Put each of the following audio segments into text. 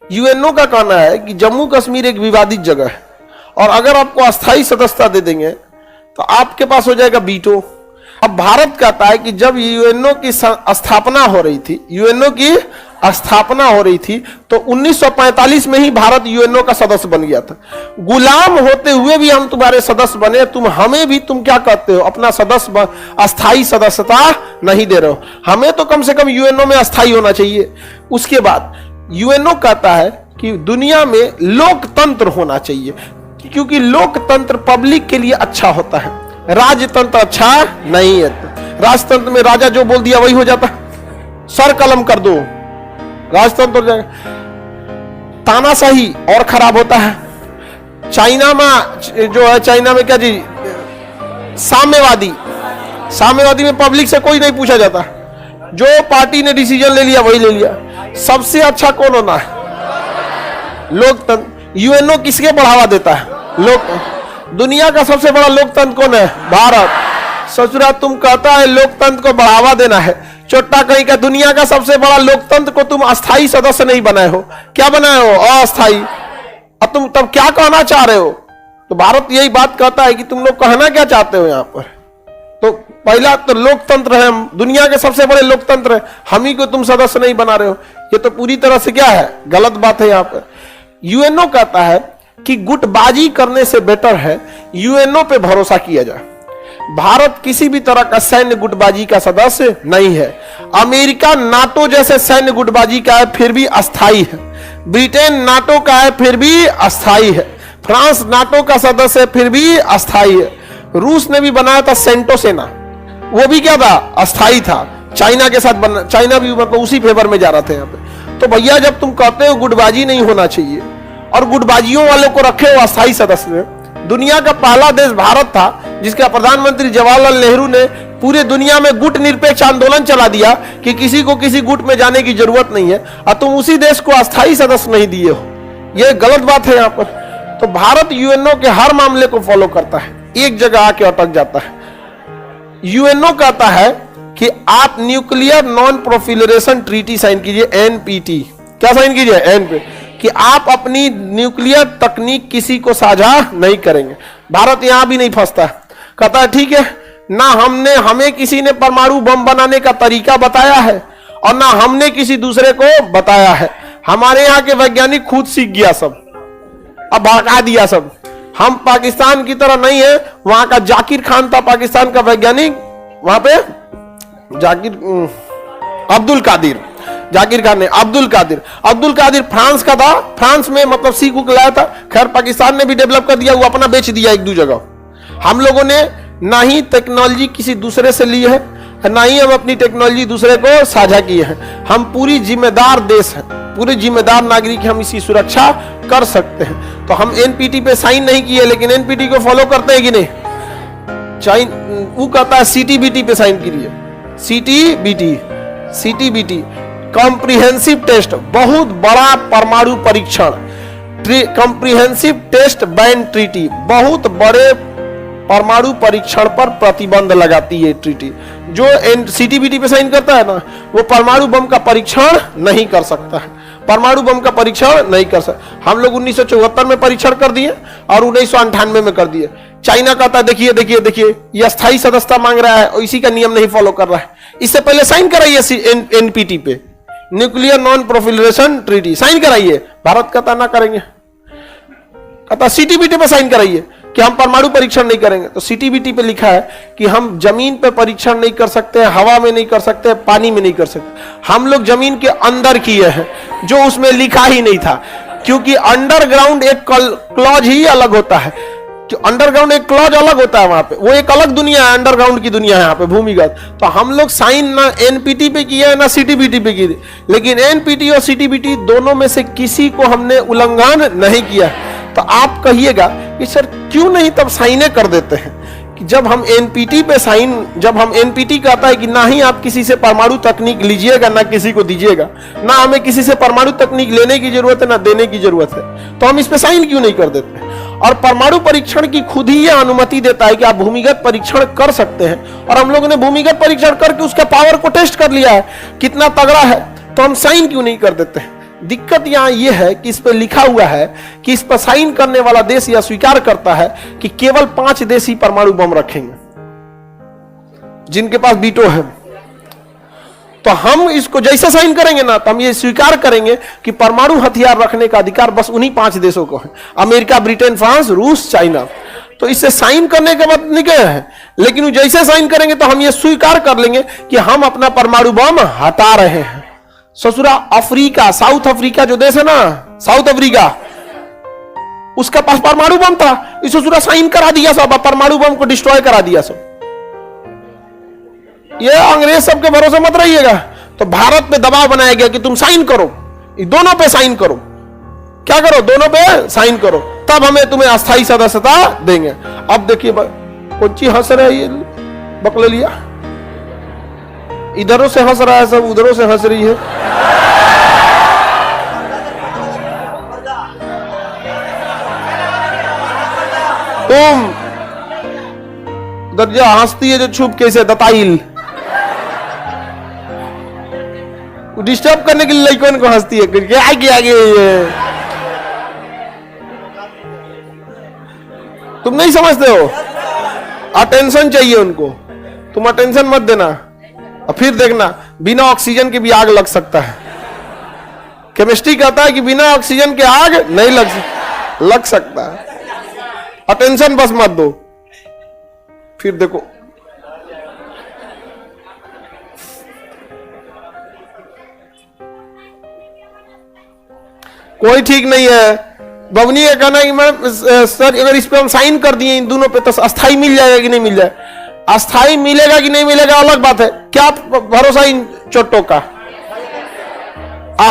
UNO का कहना है कि जम्मू कश्मीर एक विवादित जगह है और अगर आपको अस्थायी सदस्यता दे देंगे तो आपके पास हो जाएगा वीटो। अब भारत कहता है कि जब यूएनओ की स्थापना हो रही थी, यूएनओ की स्थापना हो रही थी तो 1945 में ही भारत यूएनओ का सदस्य बन गया था। गुलाम होते हुए भी हम तुम्हारे सदस्य बने, तुम हमें भी तुम क्या कहते हो अपना सदस्य अस्थायी सदस्यता नहीं दे रहे हो। हमें तो कम से कम यूएनओ में अस्थायी होना चाहिए। उसके बाद यूएनओ कहता है कि दुनिया में लोकतंत्र होना चाहिए क्योंकि लोकतंत्र पब्लिक के लिए अच्छा होता है, राजतंत्र अच्छा नहीं है। राजतंत्र में राजा जो बोल दिया वही हो जाता, सर कलम कर दो, राजतंत्र हो जाएगा। तानाशाही और खराब होता है। चाइना में जो है, चाइना में क्या जी, साम्यवादी, साम्यवादी में पब्लिक से कोई नहीं पूछा जाता, जो पार्टी ने डिसीजन ले लिया वही ले लिया। सबसे अच्छा कौन होना है? लोकतंत्र। यूएनओ किसके बढ़ावा देता है? लोक। दुनिया का सबसे बड़ा लोकतंत्र कौन है? भारत। ससुरा तुम कहता है लोकतंत्र को बढ़ावा देना है, चोट्टा कहीं का दुनिया का सबसे बड़ा लोकतंत्र को तुम अस्थायी सदस्य नहीं बनाए हो। क्या बनाए हो? अस्थायी। और तुम तब क्या कहना चाह रहे हो? तो भारत यही बात कहता है कि तुम लोग कहना क्या चाहते हो यहाँ पर। तो पहला तो लोकतंत्र है, दुनिया के सबसे बड़े लोकतंत्र है, हम ही को तुम सदस्य नहीं बना रहे हो। ये तो पूरी तरह से क्या है? गलत बात है। यहाँ पर यूएनओ कहता है कि गुटबाजी करने से बेटर है यूएनओ पे भरोसा किया जाए। भारत किसी भी तरह का सैन्य गुटबाजी का सदस्य नहीं है। अमेरिका नाटो जैसे सैन्य गुटबाजी का है फिर भी अस्थायी है। ब्रिटेन नाटो का है फिर भी अस्थायी है। फ्रांस नाटो का सदस्य है फिर भी अस्थायी है। रूस ने भी बनाया था सेंटो सेना, वो भी क्या था? अस्थायी था। चाइना के साथ बना, चाइना भी मतलब उसी फेवर में जा रहा था यहाँ पे। तो भैया जब तुम कहते हो गुटबाजी नहीं होना चाहिए और गुटबाजियों वालों को रखे हो अस्थायी सदस्य में, दुनिया का पहला देश भारत था जिसका प्रधानमंत्री जवाहरलाल नेहरू ने पूरे दुनिया में गुट निरपेक्ष आंदोलन चला दिया कि किसी को किसी गुट में जाने की जरूरत नहीं है, और तुम उसी देश को अस्थायी सदस्य नहीं दिए हो। यह गलत बात है यहाँ पर। तो भारत यूएनओ के हर मामले को फॉलो करता है, एक जगह आके अटक जाता है। यूएनओ कहता है कि आप न्यूक्लियर नॉन प्रोफिलरेशन ट्रीटी साइन कीजिए, एनपीटी। क्या साइन कीजिए? एनपीटी, कि आप अपनी न्यूक्लियर तकनीक किसी को साझा नहीं करेंगे। भारत यहां भी नहीं फंसता, कहता है ठीक है ना, हमें किसी ने परमाणु बम बनाने का तरीका बताया है और ना हमने किसी दूसरे को बताया है। हमारे यहाँ के वैज्ञानिक खुद सीख गया सब, अब भड़का दिया सब। हम पाकिस्तान की तरह नहीं है। वहां का जाकिर खान था पाकिस्तान का वैज्ञानिक, वहां पे अब्दुल कादिर, जाकिर खान ने अब्दुल कादिर फ्रांस का था। फ्रांस में मतलब सीख लाया था। खैर पाकिस्तान ने भी डेवलप कर दिया, वो अपना बेच दिया एक दो जगह। हम लोगों ने ना ही टेक्नोलॉजी किसी दूसरे से ली है, ना ही हम अपनी टेक्नोलॉजी दूसरे को साझा किए हैं। हम पूरी जिम्मेदार देश है, पूरे जिम्मेदार नागरिक, हम इसी सुरक्षा कर सकते हैं। तो हम एनपीटी पे साइन नहीं किए, लेकिन एनपीटी को फॉलो करते हैं कि नहीं? वो कहता है सीटीबीटी पे साइन कीजिए। सीटीबीटी कॉम्प्रिहेंसिव टेस्ट, बहुत बड़ा परमाणु परीक्षण। कॉम्प्रिहेंसिव टेस्ट बैन ट्रीटी, बहुत बड़े परमाणु परीक्षण पर प्रतिबंध लगाती है ट्रीटी। जो सीटीबीटी पे साइन करता है ना, वो परमाणु बम का परीक्षण नहीं कर सकता है, परमाणु बम का परीक्षण नहीं कर सकता। हम लोग 1974 में परीक्षण कर दिए और 1998 में कर दिए। चाइना कहता है देखिए देखिए देखिए, ये अस्थायी सदस्यता मांग रहा है और इसी का नियम नहीं फॉलो कर रहा है। इससे पहले साइन कराइए एनपीटी पे, न्यूक्लियर नॉन प्रोफिलरेशन ट्रीटी, साइन कराइए। भारत कहता ना करेंगे, कहता सीटीबीटी पे साइन कराइए कि हम परमाणु परीक्षण नहीं करेंगे। तो सीटीबीटी पे लिखा है कि हम जमीन पे परीक्षण नहीं कर सकते, हवा में नहीं कर सकते, पानी में नहीं कर सकते। हम लोग जमीन के अंदर किए हैं, जो उसमें लिखा ही नहीं था, क्योंकि अंडरग्राउंड एक क्लॉज ही अलग होता है। अंडरग्राउंड एक क्लॉज अलग होता है, वहां पे वो एक अलग दुनिया है, अंडरग्राउंड की दुनिया है यहाँ पे भूमिगत। तो हम लोग साइन ना एनपीटी पे किया है ना सीटीबीटी पे किए, लेकिन एनपीटी और सीटीबीटी दोनों में से किसी को हमने उल्लंघन नहीं किया। तो आप कहिएगा कि सर क्यों नहीं तब साइने कर देते हैं कि जब हम एनपीटी पे साइन, जब हम एनपीटी कहता है कि ना ही आप किसी से परमाणु तकनीक लीजिएगा ना किसी को दीजिएगा, ना हमें किसी से परमाणु तकनीक लेने की जरूरत है ना देने की जरूरत है, तो हम इस पे साइन क्यों नहीं कर देते? और परमाणु परीक्षण की खुद ही यह अनुमति देता है कि आप भूमिगत परीक्षण कर सकते हैं, और हम लोगों ने भूमिगत परीक्षण करके उसका पावर को टेस्ट कर लिया है कितना तगड़ा है, तो हम साइन क्यों नहीं कर देते हैं? दिक्कत यहां यह है कि इस पर लिखा हुआ है कि इस पर साइन करने वाला देश यह स्वीकार करता है कि केवल 5 देश ही परमाणु बम रखेंगे जिनके पास वीटो है। तो हम इसको जैसे साइन करेंगे ना, तो हम ये स्वीकार करेंगे कि परमाणु हथियार रखने का अधिकार बस उन्हीं 5 देशों को है, अमेरिका, ब्रिटेन, फ्रांस, रूस, चाइना। तो इसे साइन करने के बाद निकले हैं, लेकिन जैसे साइन करेंगे तो हम ये स्वीकार कर लेंगे कि हम अपना परमाणु बम हटा रहे हैं। ससुरा अफ्रीका, साउथ अफ्रीका जो देश है ना, साउथ अफ्रीका, उसका पास परमाणु बम था, इस ससुरा साइन करा दिया सब, परमाणु बम को डिस्ट्रॉय करा दिया सब। ये अंग्रेज सबके भरोसे मत रहिएगा। तो भारत पे दबाव बनाया गया कि तुम साइन करो, दोनों पे साइन करो। क्या करो? दोनों पे साइन करो, तब हमें तुम्हें अस्थायी सदस्यता देंगे। अब देखिए कोची हंस रहा है, ये बकले लिया, इधरों से हंस रहा है सब, उधरों से हंस रही है। तुम दर्जा हंसती है जो छुप कैसे दताइल, डिस्टर्ब करने के लिए लड़कों को हंसती है, आगे आगे तुम नहीं समझते हो, अटेंशन चाहिए उनको, तुम अटेंशन मत देना। और फिर देखना बिना ऑक्सीजन के भी आग लग सकता है। केमिस्ट्री कहता है कि बिना ऑक्सीजन के आग नहीं लग सकता है। अटेंशन बस मत दो। फिर देखो कोई ठीक नहीं है। बवनी का कहना है कि मैं सर अगर इस पे हम साइन कर दिए इन दोनों पे तो अस्थाई मिल जाएगा कि नहीं मिल जाए? अस्थाई मिलेगा कि नहीं मिलेगा अलग बात है, क्या भरोसा इन चोटों का?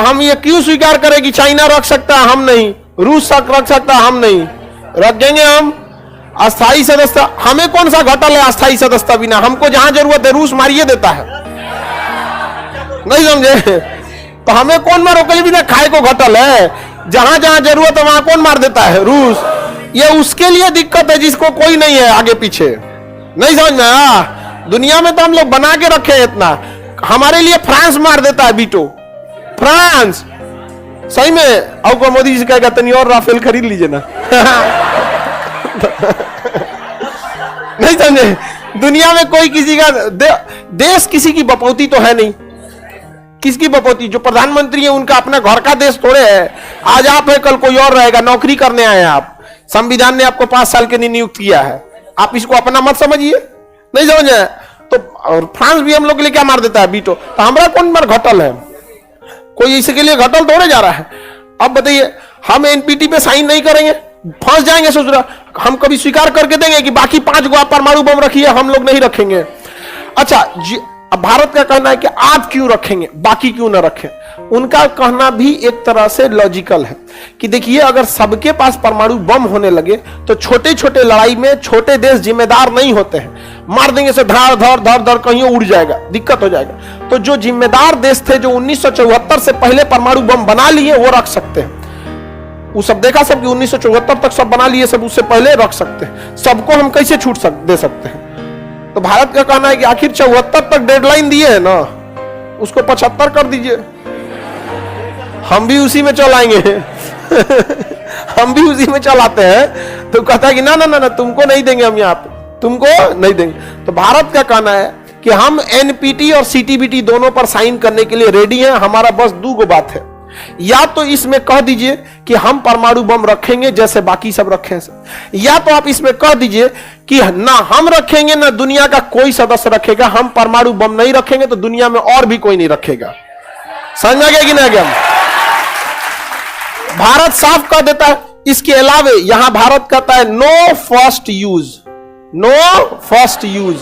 हम ये क्यों स्वीकार करें कि चाइना रख सकता है हम नहीं, रूस रख सकता है हम नहीं, रखेंगे हम अस्थाई सदस्यता। हमें कौन सा घटल है अस्थाई सदस्यता बिना? हमको जहां जरूरत है रूस मारिए देता है, नहीं समझे? तो हमें कौन मारो कहीं बिना खाए को घटल है? जहां जहां जरूरत है वहां कौन मार देता है? रूस। ये उसके लिए दिक्कत है जिसको कोई नहीं है आगे पीछे, नहीं समझ में आया? दुनिया में तो हम लोग बना के रखे हैं इतना, हमारे लिए फ्रांस मार देता है वीटो, फ्रांस। सही में आपको मोदी जी कहेगा तनी और राफेल खरीद लीजिए ना। नहीं समझे? दुनिया में कोई किसी का देश किसी की बपौती तो है नहीं। किसकी बपौती? जो प्रधानमंत्री है उनका अपना घर का देश थोड़े है। आज आप है कल कोई और रहेगा, नौकरी करने आए आप, संविधान ने आपको 5 साल के लिए नियुक्त किया है, आप इसको अपना मत समझिए, नहीं समझे? तो और फ्रांस भी हम लोग के लिए क्या मार देता है वीटो, तो हमारा कौन बार घटल है? कोई इसके लिए घटल थोड़े जा रहा है। अब बताइए हम एनपीटी पे साइन नहीं करेंगे, फंस जाएंगे। सोच रहा हम कभी स्वीकार करके देंगे कि बाकी 5 गो आप परमाणु बम रखिए, हम लोग नहीं रखेंगे। अच्छा अब भारत का कहना है कि आप क्यों रखेंगे, बाकी क्यों ना रखें? उनका कहना भी एक तरह से लॉजिकल है कि देखिए अगर सबके पास परमाणु बम होने लगे तो छोटे छोटे लड़ाई में छोटे देश जिम्मेदार नहीं होते हैं, मार देंगे से धड़ धड़ धड़ धड़ कहीं उड़ जाएगा, दिक्कत हो जाएगा। तो जो जिम्मेदार देश थे जो 1974 से पहले परमाणु बम बना लिए वो रख सकते हैं। वो सब देखा सब कि 1974 तक सब बना लिए, सब उससे पहले रख सकते हैं। सबको हम कैसे छूट दे सकते हैं? तो भारत का कहना है कि आखिर 74 तक डेडलाइन दिए है ना, उसको 75 कर दीजिए, हम भी उसी में चलाएंगे। हम भी उसी में चलाते हैं। तो कहता है कि ना ना ना ना तुमको नहीं देंगे, हम यहाँ पे तुमको नहीं देंगे। तो भारत का कहना है कि हम एनपीटी और सीटीबीटी दोनों पर साइन करने के लिए रेडी हैं। हमारा बस 2 गो बात है, या तो इसमें कह दीजिए कि हम परमाणु बम रखेंगे जैसे बाकी सब रखे हैं, या तो आप इसमें कह दीजिए कि ना हम रखेंगे ना दुनिया का कोई सदस्य रखेगा, हम परमाणु बम नहीं रखेंगे तो दुनिया में और भी कोई नहीं रखेगा। समझ में गया कि नहीं गया? भारत साफ कह देता है। इसके अलावे यहां भारत कहता है no first use, no first use.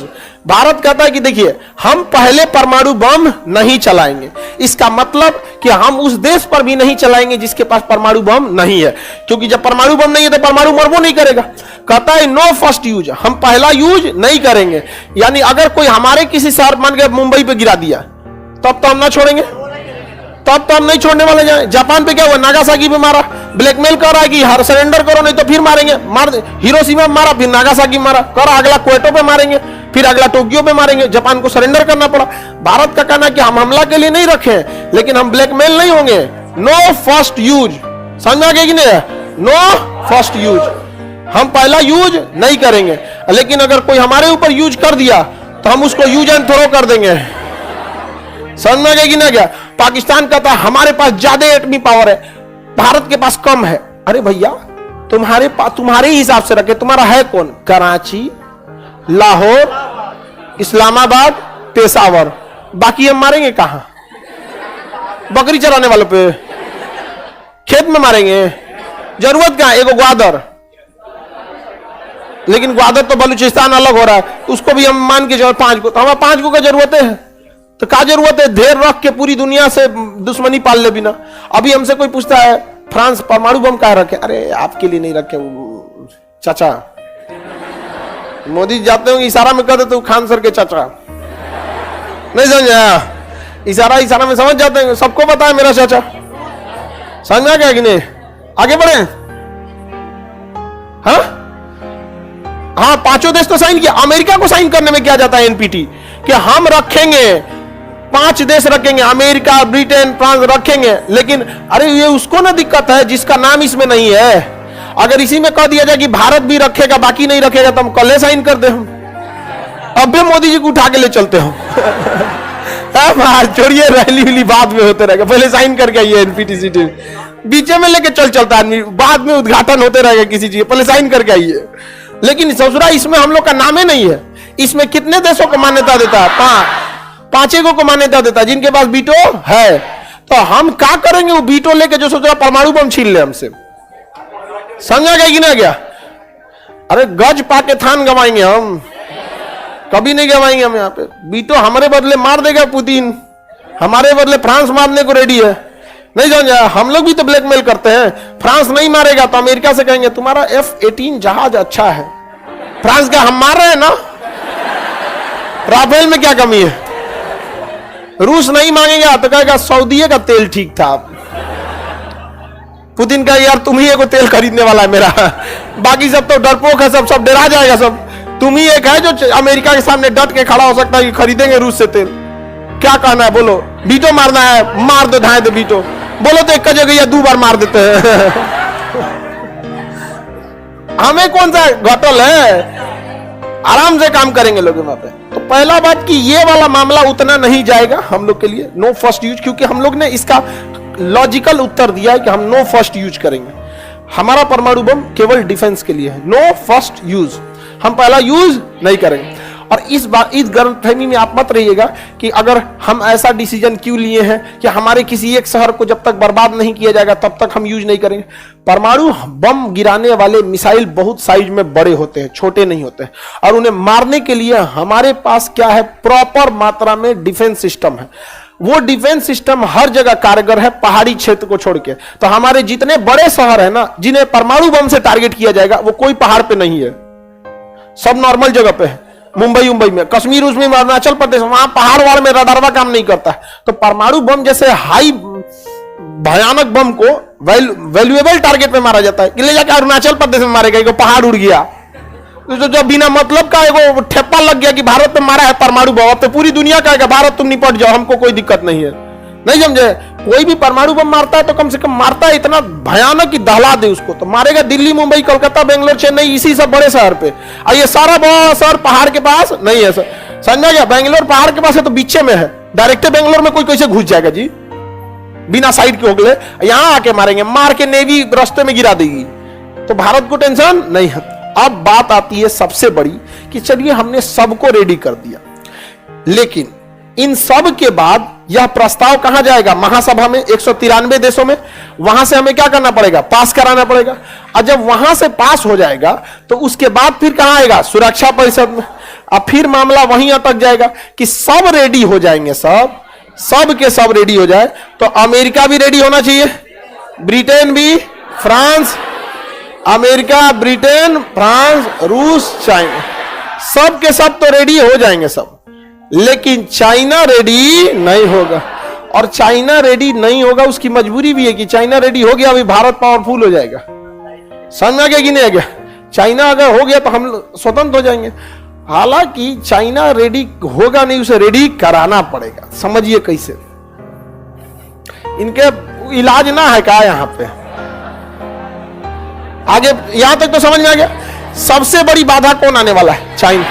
Bharat कहता है कि देखिए हम पहले परमाणु बम नहीं चलाएंगे। इसका मतलब कि हम उस देश पर भी नहीं चलाएंगे जिसके पास परमाणु बम नहीं है, क्योंकि जब परमाणु बम नहीं है तो परमाणु मरबो नहीं करेगा। कहता है नो फर्स्ट यूज, हम पहला यूज नहीं करेंगे। यानी अगर कोई हमारे किसी शहर मान के मुंबई पे गिरा दिया तब तो हम ना छोड़ेंगे, तब तो हम नहीं छोड़ने वाले। जाए जापान पे क्या हुआ, नागासाकी पे मारा, ब्लैकमेल कर रहा है कि हर सरेंडर करो नहीं तो फिर मारेंगे, मार हिरोशिमा में मारा, फिर नागासाकी मारा, कर अगला क्वेटो पे मारेंगे, फिर अगला टोक्यो पे मारेंगे। जापान को सरेंडर करना पड़ा। भारत का कहना कि हम हमला के लिए नहीं रखे, लेकिन हम ब्लैकमेल नहीं होंगे, नो फर्स्ट यूज, समझ में आ गया कि नहीं? नो फर्स्ट यूज, हम पहला यूज नहीं करेंगे, लेकिन अगर कोई हमारे ऊपर यूज कर दिया तो हम उसको यूज एंड थ्रो कर देंगे। समझ में आ गया कि नहीं? क्या पाकिस्तान कहता है हमारे पास ज्यादा एटमी पावर है, भारत के पास कम है। अरे भैया तुम्हारे हिसाब से रखे, तुम्हारा है कौन? कराची, लाहौर, इस्लामाबाद, पेशावर, बाकी हम मारेंगे कहां? बकरी चराने वालों पे, खेत में मारेंगे? जरूरत क्या है? एगो ग्वादर, लेकिन ग्वादर तो बलूचिस्तान अलग हो रहा है, उसको भी हम मान के चलो 5 को, तो हमें 5 को क्या जरूरत है? तो क्या जरूरत है ढेर रख के पूरी दुनिया से दुश्मनी पाल ले बिना? अभी हमसे कोई पूछता है फ्रांस परमाणु बम कहां रखे? अरे आपके लिए नहीं रखे चाचा। मोदी जाते हो इशारा में कह देते खान सर के चाचा, नहीं समझा? इशारा में समझ जाते हैं, सबको पता है मेरा चाचा। समझ में आ गया कि नहीं? आगे बढ़े। हाँ 5 देश तो साइन किया, अमेरिका को साइन करने में क्या जाता है एनपीटी, कि हम रखेंगे 5 देश रखेंगे, अमेरिका, ब्रिटेन, फ्रांस रखेंगे, लेकिन अरे ये उसको ना दिक्कत है जिसका नाम इसमें नहीं है। अगर इसी में कह दिया जाए कि भारत भी रखेगा बाकी नहीं रखेगा तो हम कल साइन कर दे। हम अब भी मोदी जी को उठा के ले चलते हो। छोड़िए, रैली उली बाद में होते रहेगा, पहले साइन करके आइए एनपीटी, बीचे में लेके चलता आदमी, बाद में उद्घाटन होते रहेगा किसी चीज, पहले साइन करके आइए। लेकिन ससुरा इसमें हम लोग का नाम ही नहीं है। इसमें कितने देशों को मान्यता देता है? 5 को मान्यता देता है जिनके पास वीटो है। तो हम क्या करेंगे वो वीटो लेके जो सोच रहा परमाणु बम छीन ले हमसे? समझा गया कि ना गया? अरे गज पाके थान गवाएंगे हम, कभी नहीं गवाएंगे हम। यहाँ पे वीटो हमारे बदले मार देगा पुतिन, हमारे बदले फ्रांस मारने को रेडी है, नहीं समझा? हम लोग भी तो ब्लैकमेल करते हैं। फ्रांस नहीं मारेगा तो अमेरिका से कहेंगे तुम्हारा F-18 जहाज अच्छा है। फ्रांस का हम मार रहे हैं ना, राफेल में क्या कमी है? रूस नहीं मांगेगा तो कहेगा सऊदी का तेल ठीक था। पुतिन का यार तुम ही एक तेल खरीदने वाला है मेरा, बाकी सब तो डरपोक है, सब डरा जाएगा सब। तुम ही एक है जो अमेरिका के सामने डट के खड़ा हो सकता है कि खरीदेंगे रूस से तेल। क्या कहना है बोलो? वीटो मारना है, मार दो, ढाई दो वीटो। बोलो तो एक जगह या 2 बार मार देते हैं। हमें कौन सा घटल है, आराम से काम करेंगे लोग वहां पे। तो पहला बात कि ये वाला मामला उतना नहीं जाएगा हम लोग के लिए, नो फर्स्ट यूज, क्योंकि हम लोग ने इसका लॉजिकल उत्तर दिया है कि हम नो फर्स्ट यूज करेंगे। हमारा परमाणु बम केवल डिफेंस के लिए है, नो फर्स्ट यूज, हम पहला यूज नहीं करेंगे। और इस गलतफहमी में आप मत रहिएगा कि अगर हम ऐसा डिसीजन क्यों लिए हैं कि हमारे किसी एक शहर को जब तक बर्बाद नहीं किया जाएगा तब तक हम यूज नहीं करेंगे। परमाणु बम गिराने वाले मिसाइल बहुत साइज में बड़े होते हैं, छोटे नहीं होते हैं, और उन्हें मारने के लिए हमारे पास क्या है? प्रॉपर मात्रा में डिफेंस सिस्टम है। वो डिफेंस सिस्टम हर जगह कारगर है, पहाड़ी क्षेत्र को छोड़ के। तो हमारे जितने बड़े शहर है ना जिन्हें परमाणु बम से टारगेट किया जाएगा, वो कोई पहाड़ पे नहीं है, सब नॉर्मल जगह पे है। मुंबई में, कश्मीर, उसमें, अरुणाचल प्रदेश, वहां पहाड़ वाड़ में रडारवा काम नहीं करता है। तो परमाणु बम जैसे हाई भयानक बम को वैल्यूएबल टारगेट पे मारा जाता है कि ले जाकर अरुणाचल प्रदेश में मारेगा, एक पहाड़ उड़ गया तो जो बिना मतलब का एगो ठेप्पा लग गया कि भारत पे मारा है परमाणु बम, अब तो पूरी दुनिया कहेगा भारत तुम निपट जाओ, हमको कोई दिक्कत नहीं है। नहीं समझे? कोई भी परमाणु बम मारता है तो कम से कम मारता है इतना भयानक कि दहला दे उसको। तो मारेगा दिल्ली, मुंबई, कोलकाता, बेंगलोर, चेन्नई, इसी सब बड़े शहर पे। और ये सारा बड़ा शहर पहाड़ के पास नहीं है। समझा गया? बेंगलोर पहाड़ के पास है तो बीचे में है, डायरेक्ट बेंगलोर में कोई कैसे घुस जाएगा जी? बिना साइड के होगले यहां आके मारेंगे, मार के नेवी रास्ते में गिरा देगी। तो भारत को टेंशन नहीं है। अब बात आती है सबसे बड़ी कि चलिए हमने सबको रेडी कर दिया, लेकिन इन सब के बाद यह प्रस्ताव कहां जाएगा? महासभा में, 193 देशों में। वहां से हमें क्या करना पड़ेगा? पास कराना पड़ेगा। और जब वहां से पास हो जाएगा तो उसके बाद फिर कहां आएगा? सुरक्षा परिषद में। अब फिर मामला वहीं अटक जाएगा कि सब रेडी हो जाएंगे, सब के सब रेडी हो जाए तो अमेरिका भी रेडी होना चाहिए, ब्रिटेन भी, फ्रांस, अमेरिका, ब्रिटेन, फ्रांस, रूस, चाइना, सब के सब तो रेडी हो जाएंगे सब। लेकिन चाइना रेडी नहीं होगा, और चाइना रेडी नहीं होगा उसकी मजबूरी भी है कि चाइना रेडी हो गया अभी भारत पावरफुल हो जाएगा। समझ आ गया कि नहीं आ गया? चाइना अगर हो गया तो हम स्वतंत्र हो जाएंगे। हालांकि चाइना रेडी होगा नहीं, उसे रेडी कराना पड़ेगा। समझिए कैसे? इनके इलाज ना है क्या यहाँ पे? आगे यहां तक तो समझ में आ गया। सबसे बड़ी बाधा कौन आने वाला है? चाइना।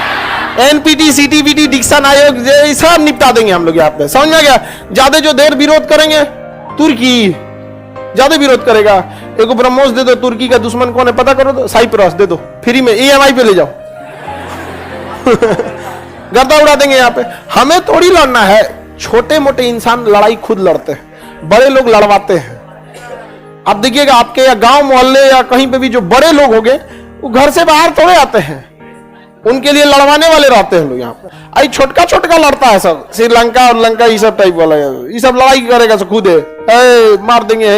एनपीटी, सीटीबीटी, डिक्सन आयोग, ये सब निपटा देंगे हम लोग यहाँ पे। समझ में आ गया? ज्यादा जो देर विरोध करेंगे, तुर्की ज्यादा विरोध करेगा। एक ब्रह्मोस दे दो, तुर्की का दुश्मन कौन है पता करो तो साइप्रस दे दो, फ्री में EMI पे ले जाओ। गर्दा उड़ा देंगे यहाँ पे। हमें थोड़ी लड़ना है। छोटे मोटे इंसान लड़ाई खुद लड़ते हैं, बड़े लोग लड़वाते हैं। आप देखिएगा आपके या गांव मोहल्ले या कहीं पे भी जो बड़े लोग हो गए, वो घर से बाहर थोड़े आते हैं, उनके लिए लड़वाने वाले रहते हैं लोग यहाँ पे। आई छोटका छोटका लड़ता है सब, श्रीलंका और लंका ये सब टाइप वाला, ये सब लड़ाई करेगा सब खुद है, मार देंगे।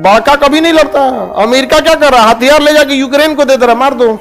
बड़का कभी नहीं लड़ता। अमेरिका क्या कर रहा है? हथियार ले जाके यूक्रेन को दे दे रहा, मार दो।